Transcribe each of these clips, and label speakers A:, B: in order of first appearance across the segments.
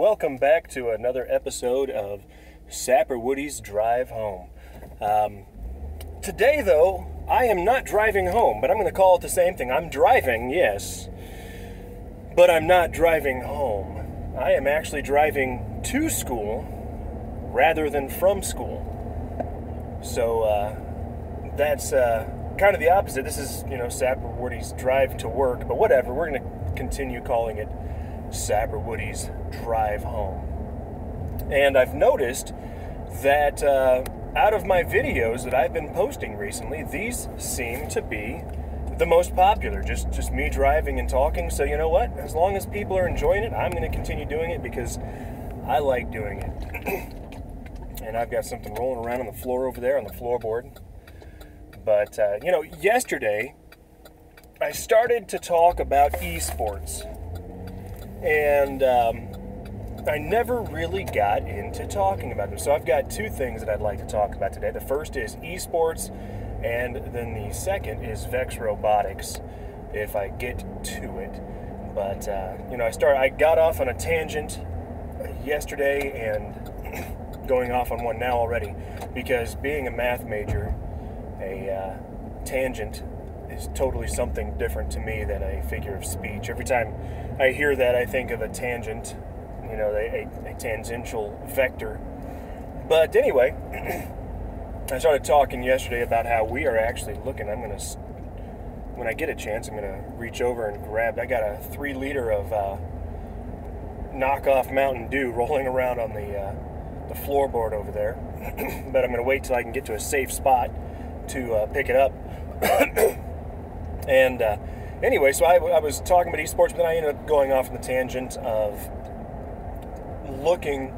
A: Welcome back to another episode of Sapper Woody's Drive Home. Today, though, I am not driving home, but I'm going to call it the same thing. I'm driving, yes, but I'm not driving home. I am actually driving to school rather than from school. So that's kind of the opposite. This is, Sapper Woody's Drive to Work, but whatever. We're going to continue calling it Sapper Woody's Drive Home. And I've noticed that out of my videos that I've been posting recently, these seem to be the most popular. Just me driving and talking. So you know what? As long as people are enjoying it, I'm going to continue doing it because I like doing it. And I've got something rolling around on the floor over there on the floorboard. But, yesterday I started to talk about esports. And I never really got into talking about them. So I've got two things that I'd like to talk about today. The first is esports, and then the second is Vex Robotics, if I get to it. But, I got off on a tangent yesterday and going off on one now already, because being a math major, a tangent is totally something different to me than a figure of speech. Every time I hear that, I think of a tangent, a tangential vector. But anyway, I started talking yesterday about how we are actually looking. When I get a chance, I'm going to reach over and grab, I got a 3-liter of knockoff Mountain Dew rolling around on the floorboard over there. But I'm going to wait till I can get to a safe spot to pick it up. And anyway, so I was talking about esports, but then I ended up going off on the tangent of looking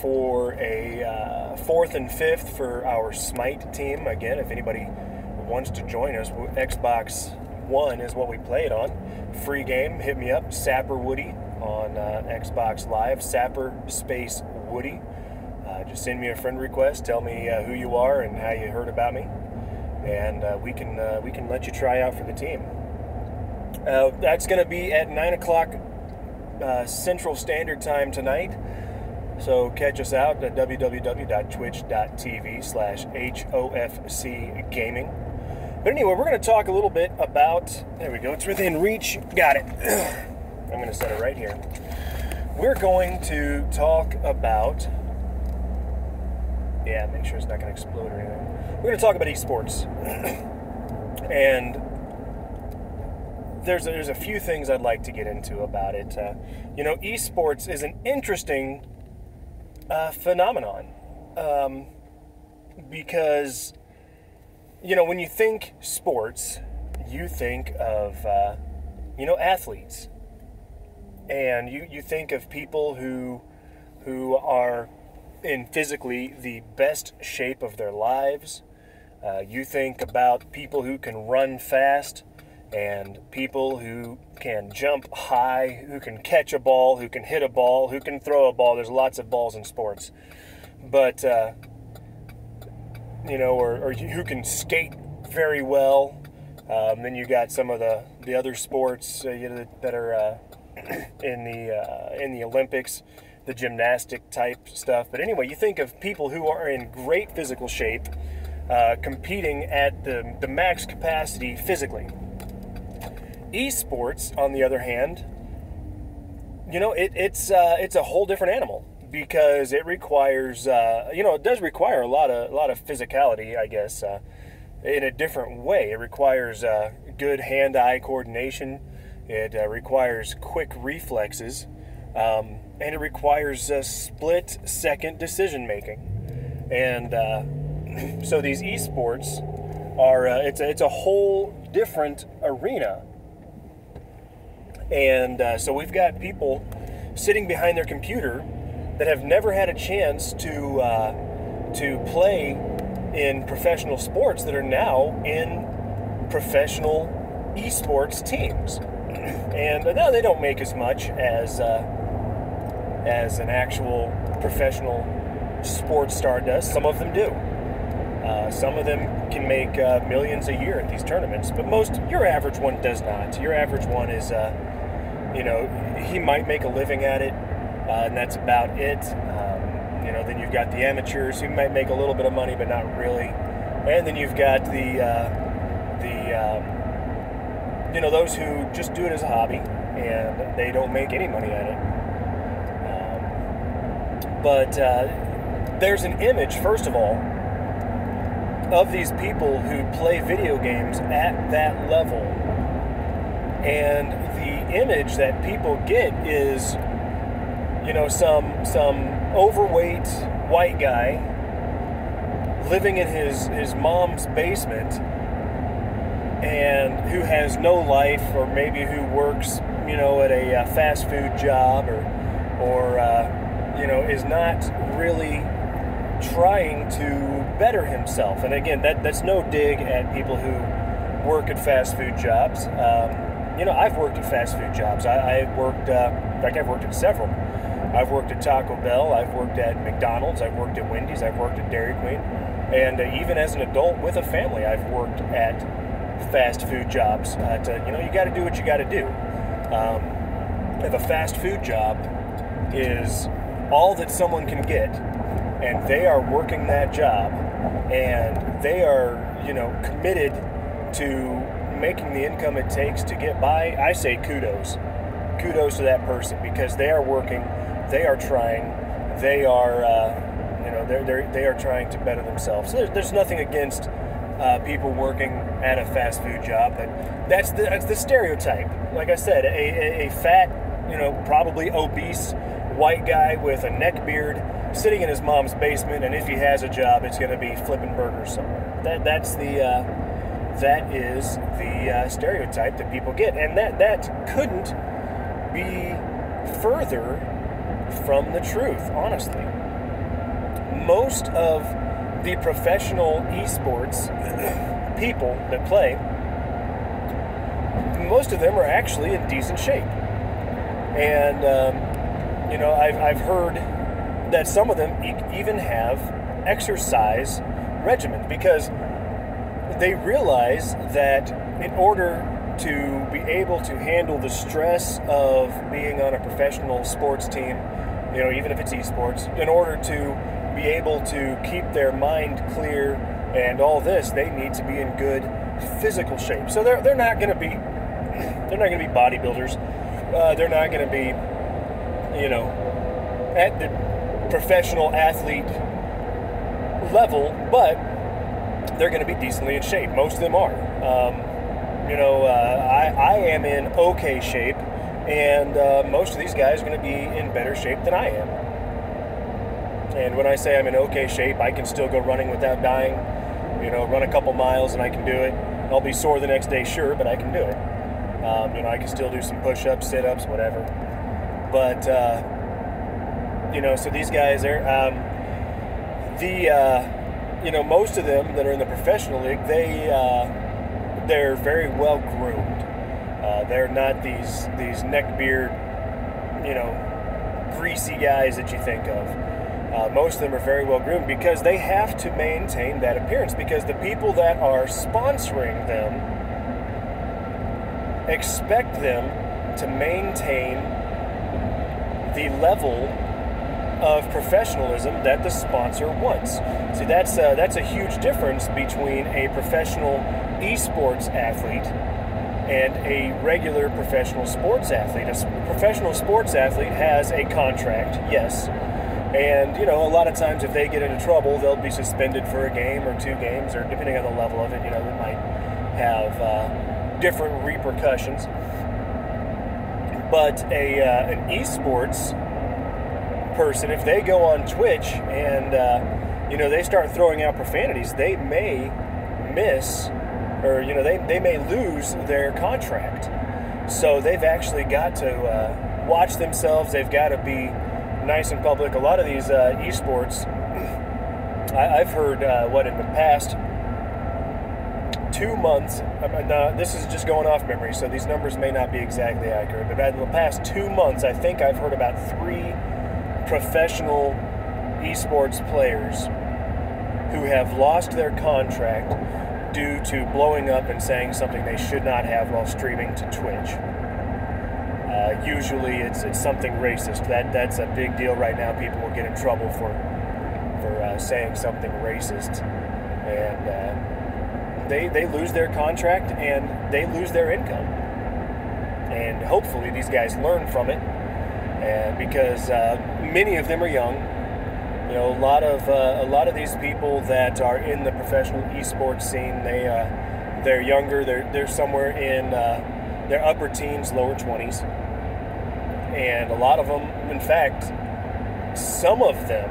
A: for a 4th and 5th for our Smite team. Again, if anybody wants to join us, Xbox One is what we play it on. Free game, hit me up, Sapper Woody on Xbox Live, Sapper space Woody. Just send me a friend request, tell me who you are and how you heard about me. And we can let you try out for the team. That's going to be at 9 o'clock Central Standard Time tonight. So catch us out at www.twitch.tv/HOFC Gaming. But anyway, we're going to talk a little bit about... There we go. It's within reach. Got it. I'm going to set it right here. We're going to talk about... Yeah, make sure it's not going to explode or anything. We're going to talk about esports. And there's a few things I'd like to get into about it. Esports is an interesting phenomenon. Because, when you think sports, you think of, athletes. And you think of people who are in physically the best shape of their lives. You think about people who can run fast and people who can jump high, who can catch a ball, who can hit a ball, who can throw a ball. There's lots of balls in sports. But, or who can skate very well. Then you got some of the other sports that are in the Olympics, the gymnastic type stuff. But anyway, you think of people who are in great physical shape, competing at the max capacity physically. Esports, on the other hand, it's a whole different animal, because it requires it does require a lot of physicality, I guess, in a different way. It requires good hand-eye coordination. It requires quick reflexes, and it requires split-second decision-making. And so these esports are it's a whole different arena. And so we've got people sitting behind their computer that have never had a chance to play in professional sports that are now in professional esports teams. And now they don't make as much as an actual professional sports star does. Some of them do. Some of them can make millions a year at these tournaments, but your average one does not. Your average one is, he might make a living at it, and that's about it. Then you've got the amateurs who might make a little bit of money, but not really. And then you've got those who just do it as a hobby and they don't make any money at it. But there's an image, first of all, of these people who play video games at that level. And the image that people get is, some overweight white guy living in his mom's basement and who has no life, or maybe who works, at a fast food job, or is not really trying to better himself. And again, that's no dig at people who work at fast food jobs. I've worked at fast food jobs. I've worked at several. I've worked at Taco Bell. I've worked at McDonald's. I've worked at Wendy's. I've worked at Dairy Queen. And even as an adult with a family, I've worked at fast food jobs. You got to do what you got to do. If a fast food job is all that someone can get, and they are working that job, and they are, committed to making the income it takes to get by, I say kudos. Kudos to that person, because they are working, they are trying, they are, they are trying to better themselves. So there's nothing against people working at a fast food job, but that's the stereotype. Like I said, a fat, probably obese white guy with a neck beard sitting in his mom's basement, and if he has a job, it's going to be flipping burgers somewhere. That is the stereotype that people get, and that couldn't be further from the truth, honestly. Most of the professional esports people that play, most of them are actually in decent shape. And, I've heard that some of them even have exercise regimens, because they realize that in order to be able to handle the stress of being on a professional sports team, even if it's esports, in order to be able to keep their mind clear and all this, they need to be in good physical shape. So they're not going to be bodybuilders. They're not going to be, at the professional athlete level, but they're going to be decently in shape. Most of them are. I am in okay shape, and most of these guys are going to be in better shape than I am. And when I say I'm in okay shape, I can still go running without dying. Run a couple miles and I can do it. I'll be sore the next day, sure, but I can do it. I can still do some push-ups, sit-ups, whatever. But, so these guys are, most of them that are in the professional league, they're very well groomed. They're not these neckbeard, greasy guys that you think of. Most of them are very well groomed because they have to maintain that appearance, because the people that are sponsoring them expect them to maintain the level of professionalism that the sponsor wants. See, that's a huge difference between a professional esports athlete and a regular professional sports athlete. A professional sports athlete has a contract, yes. And, a lot of times if they get into trouble, they'll be suspended for a game or 2 games, or depending on the level of it, it might have different repercussions. But an esports person, if they go on Twitch and, they start throwing out profanities, they may miss, or, they may lose their contract. So they've actually got to watch themselves. They've got to be nice in public. A lot of these esports, I've heard in the past 2 months, this is just going off memory, so these numbers may not be exactly accurate, but in the past 2 months, I think I've heard about 3 professional esports players who have lost their contract due to blowing up and saying something they should not have while streaming to Twitch. usually it's something racist. That's a big deal right now. People will get in trouble for saying something racist, and they lose their contract and they lose their income. And hopefully these guys learn from it, and because many of them are young. You know, a lot of these people that are in the professional esports scene, they're younger. They're somewhere in their upper teens, lower 20s, and a lot of them, in fact, some of them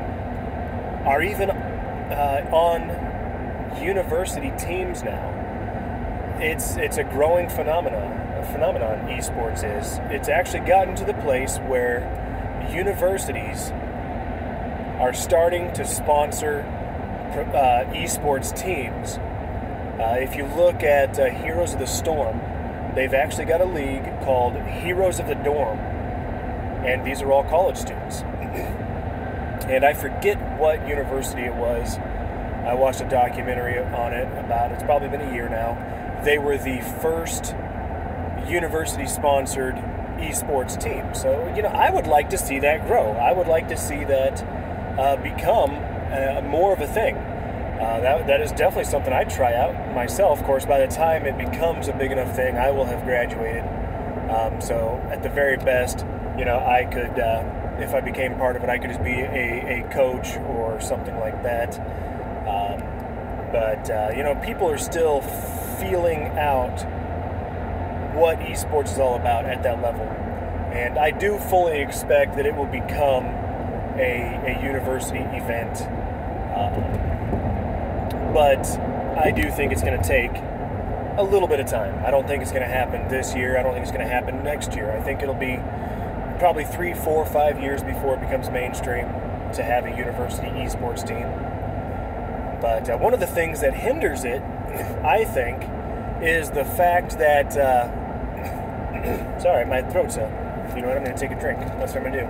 A: are even on university teams now. It's a growing phenomenon. Esports is. It's actually gotten to the place where universities are starting to sponsor esports teams. If you look at Heroes of the Storm, they've actually got a league called Heroes of the Dorm, and these are all college students. And I forget what university it was. I watched a documentary on it it's probably been a year now. They were the first university-sponsored esports team. So, you know, I would like to see that grow. I would like to see that become more of a thing. That is definitely something I'd try out myself. Of course, by the time it becomes a big enough thing, I will have graduated. So at the very best, you know, I could, if I became part of it, I could just be a coach or something like that. But you know, people are still feeling out what esports is all about at that level. And I do fully expect that it will become a university event. But I do think it's going to take a little bit of time. I don't think it's going to happen this year. I don't think it's going to happen next year. I think it'll be probably 3, 4, 5 years before it becomes mainstream to have a university esports team. But one of the things that hinders it, I think, is the fact that... sorry, my throat's up. You know what? I'm going to take a drink. That's what I'm going to do.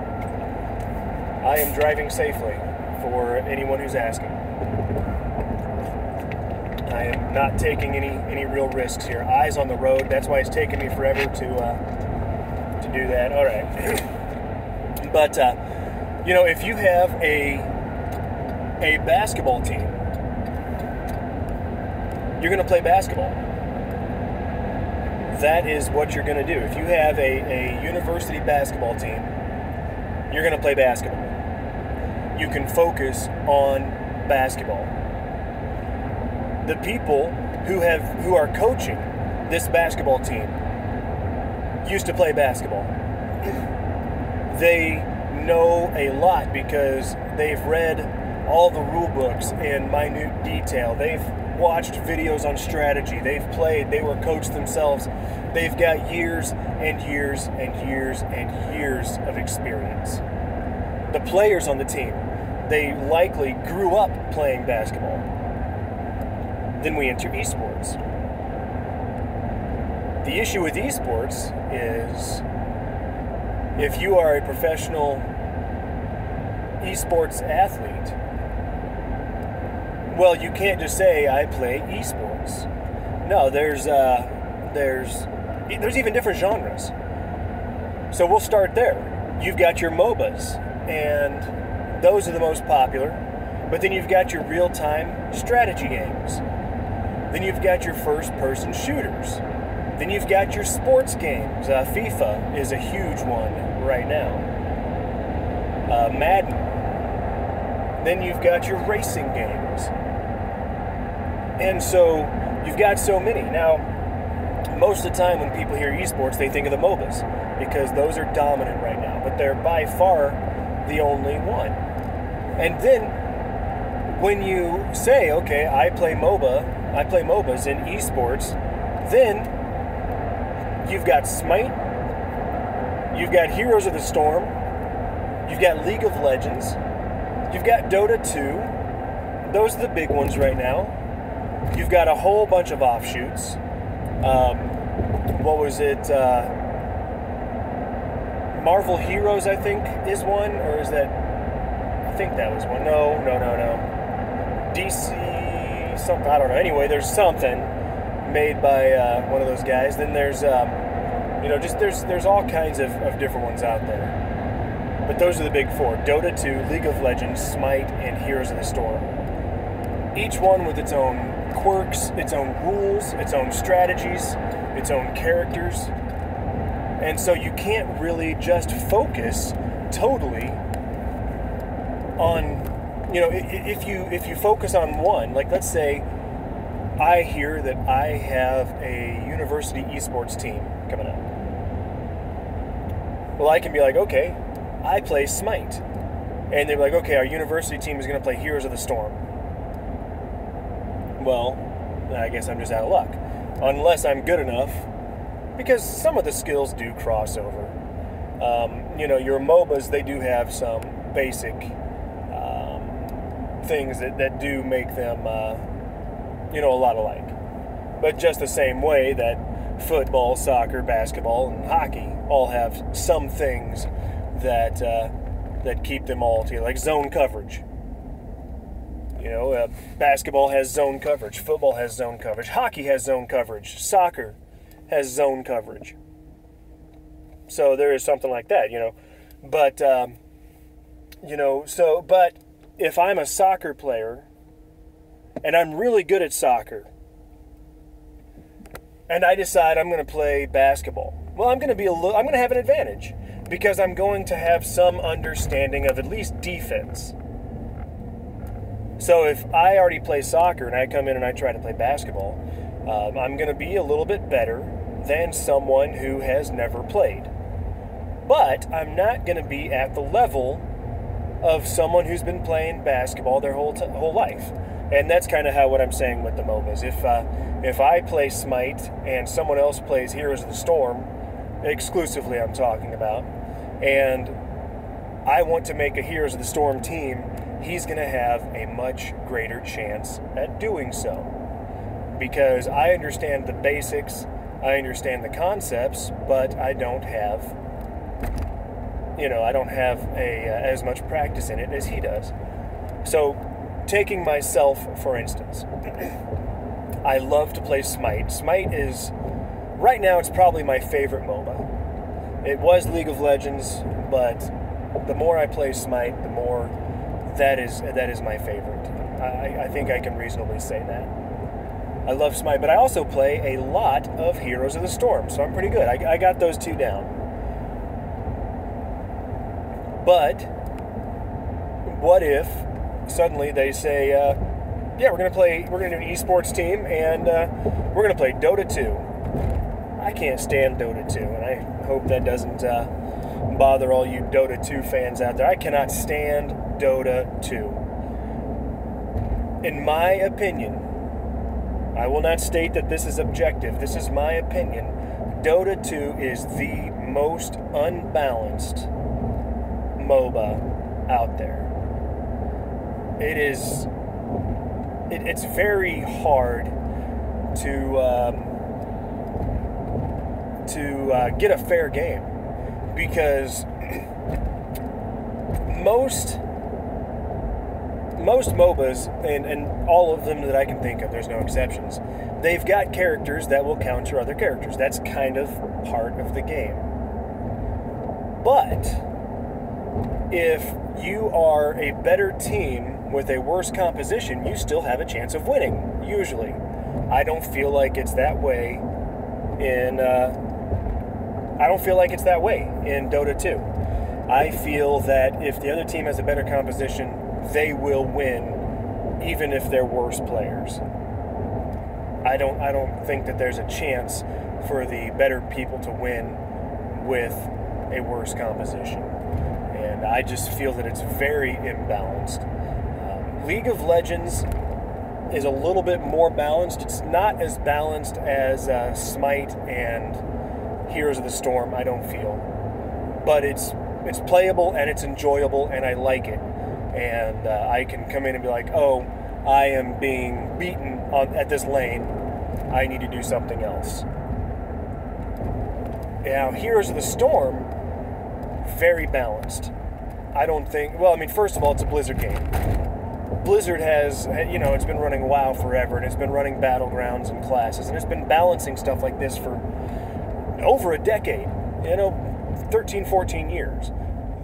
A: I am driving safely, for anyone who's asking. I am not taking any real risks here. Eyes on the road. That's why it's taken me forever to do that. All right. But you know, if you have a basketball team, you're going to play basketball. That is what you're going to do. If you have a university basketball team, you're going to play basketball. You can focus on basketball. The people who are coaching this basketball team used to play basketball. They know a lot because they've read all the rule books in minute detail. They've watched videos on strategy. They've played. They were coached themselves. They've got years and years and years and years of experience. The players on the team, they likely grew up playing basketball. Then we enter esports. The issue with esports is if you are a professional esports athlete, well, you can't just say, I play esports. No, there's even different genres. So we'll start there. You've got your MOBAs, and those are the most popular. But then you've got your real-time strategy games. Then you've got your first-person shooters. Then you've got your sports games. FIFA is a huge one right now. Madden. Then you've got your racing games. And so you've got so many. Now, most of the time when people hear esports, they think of the MOBAs because those are dominant right now. But they're by far the only one. And then when you say, okay, I play MOBAs in esports, then you've got Smite, you've got Heroes of the Storm, you've got League of Legends, you've got Dota 2. Those are the big ones right now. You've got a whole bunch of offshoots. What was it? Marvel Heroes, I think, is one, or is that? I think that was one. No. DC something. I don't know. Anyway, there's something made by one of those guys. Then there's Just there's all kinds of different ones out there. But those are the big four: Dota 2, League of Legends, Smite, and Heroes of the Storm. Each one with its own quirks, its own rules, its own strategies, its own characters. And so you can't really just focus totally on, if you focus on one, like let's say I hear that I have a university esports team coming up. Well, I can be like, okay, I play Smite. And they're like, okay, our university team is going to play Heroes of the Storm. Well, I guess I'm just out of luck. Unless I'm good enough, because some of the skills do cross over. Your MOBAs, they do have some basic things that do make them, a lot alike. But just the same way that football, soccer, basketball, and hockey all have some things that keep them all together, like zone coverage. Basketball has zone coverage, football has zone coverage, hockey has zone coverage, soccer has zone coverage. So there is something like that, But, but if I'm a soccer player and I'm really good at soccer and I decide I'm going to play basketball, well, I'm going to have an advantage because I'm going to have some understanding of at least defense. So if I already play soccer and I come in and I try to play basketball, I'm going to be a little bit better than someone who has never played. But I'm not going to be at the level of someone who's been playing basketball their whole life. And that's kind of what I'm saying with the MOBAs. If I play Smite and someone else plays Heroes of the Storm, exclusively I'm talking about, and I want to make a Heroes of the Storm team, he's going to have a much greater chance at doing so. Because I understand the basics, I understand the concepts, but I don't have as much practice in it as he does. So, taking myself, for instance, I love to play Smite. Smite is, right now, it's probably my favorite MOBA. It was League of Legends, but the more I play Smite, the more that is my favorite. I think I can reasonably say that. I love Smite, but I also play a lot of Heroes of the Storm, so I'm pretty good. I got those two down. But what if suddenly they say, we're gonna do an esports team, and we're gonna play Dota 2. I can't stand Dota 2, and I hope that doesn't bother all you Dota 2 fans out there. I cannot stand Dota 2. In my opinion, I will not state that this is objective, this is my opinion, Dota 2 is the most unbalanced MOBA out there. It's very hard to get a fair game, because most MOBAs, and all of them that I can think of, there's no exceptions, they've got characters that will counter other characters. That's kind of part of the game. But if you are a better team with a worse composition, you still have a chance of winning, usually. I don't feel like it's that way in Dota 2. I feel that if the other team has a better composition, they will win, even if they're worse players. I don't think that there's a chance for the better people to win with a worse composition. And I just feel that it's very imbalanced. League of Legends is a little bit more balanced. It's not as balanced as Smite and Heroes of the Storm, I don't feel. But it's playable and it's enjoyable and I like it. And I can come in and be like, oh, I am being beaten at this lane. I need to do something else. Now, Heroes of the Storm, very balanced. I don't think, first of all, it's a Blizzard game. Blizzard has, it's been running WoW forever, and it's been running Battlegrounds and classes, and it's been balancing stuff like this for over a decade, 13, 14 years.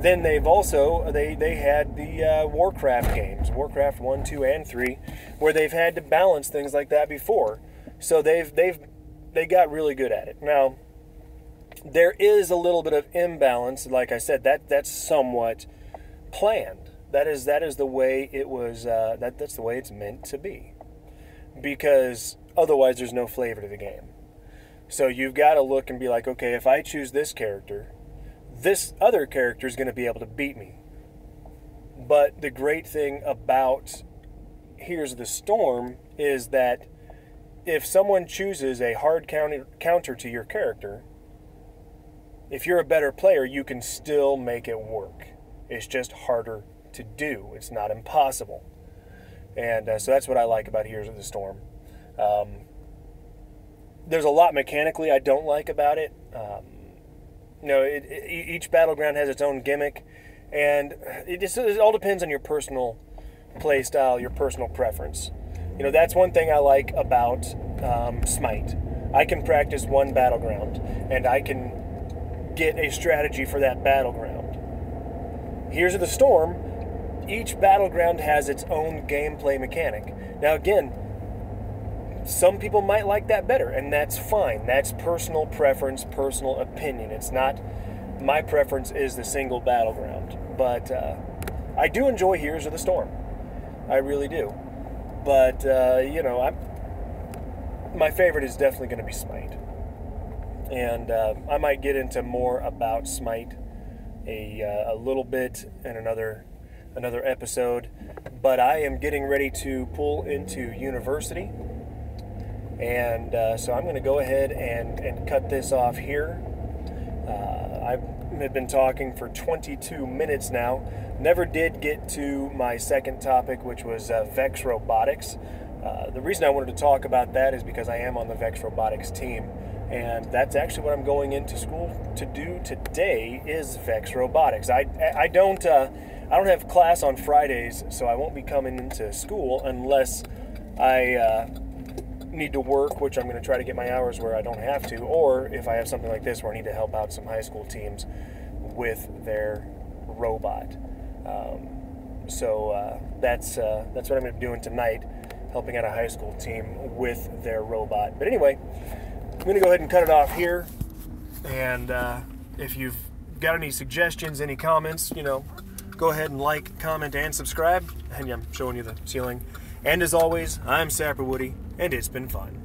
A: Then they've also, they had the Warcraft games, Warcraft 1, 2, and 3, where they've had to balance things like that before. So they got really good at it. Now, there is a little bit of imbalance. Like I said, that's somewhat planned. That is the way it was. That's the way it's meant to be, because otherwise there's no flavor to the game. So you've got to look and be like, okay, if I choose this character, this other character is going to be able to beat me. But the great thing about Here's the Storm is that if someone chooses a hard counter to your character, if you're a better player, you can still make it work. It's just harder to do. It's not impossible. And so that's what I like about Here's the Storm. There's a lot mechanically I don't like about it. Each battleground has its own gimmick, and it all depends on your personal play style, your personal preference. That's one thing I like about Smite. I can practice one battleground, and I can get a strategy for that battleground. Here's the Storm. Each battleground has its own gameplay mechanic. Now again, some people might like that better, and that's fine. That's personal preference, personal opinion. It's not, my preference is the single battleground. But I do enjoy Here's the Storm. I really do. But, my favorite is definitely going to be Smite. And I might get into more about Smite a little bit in another episode. But I am getting ready to pull into university. And so I'm going to go ahead and cut this off here. I've been talking for 22 minutes now. Never did get to my second topic, which was Vex Robotics. The reason I wanted to talk about that is because I am on the Vex Robotics team. And that's actually what I'm going into school to do today is Vex Robotics. I don't have class on Fridays, so I won't be coming into school unless I need to work, which I'm going to try to get my hours where I don't have to, or if I have something like this where I need to help out some high school teams with their robot. So that's what I'm going to be doing tonight, helping out a high school team with their robot. But anyway, I'm going to go ahead and cut it off here. And if you've got any suggestions, any comments, go ahead and like, comment, and subscribe. And yeah, I'm showing you the ceiling. And as always, I'm Sapper Woody, and it's been fun.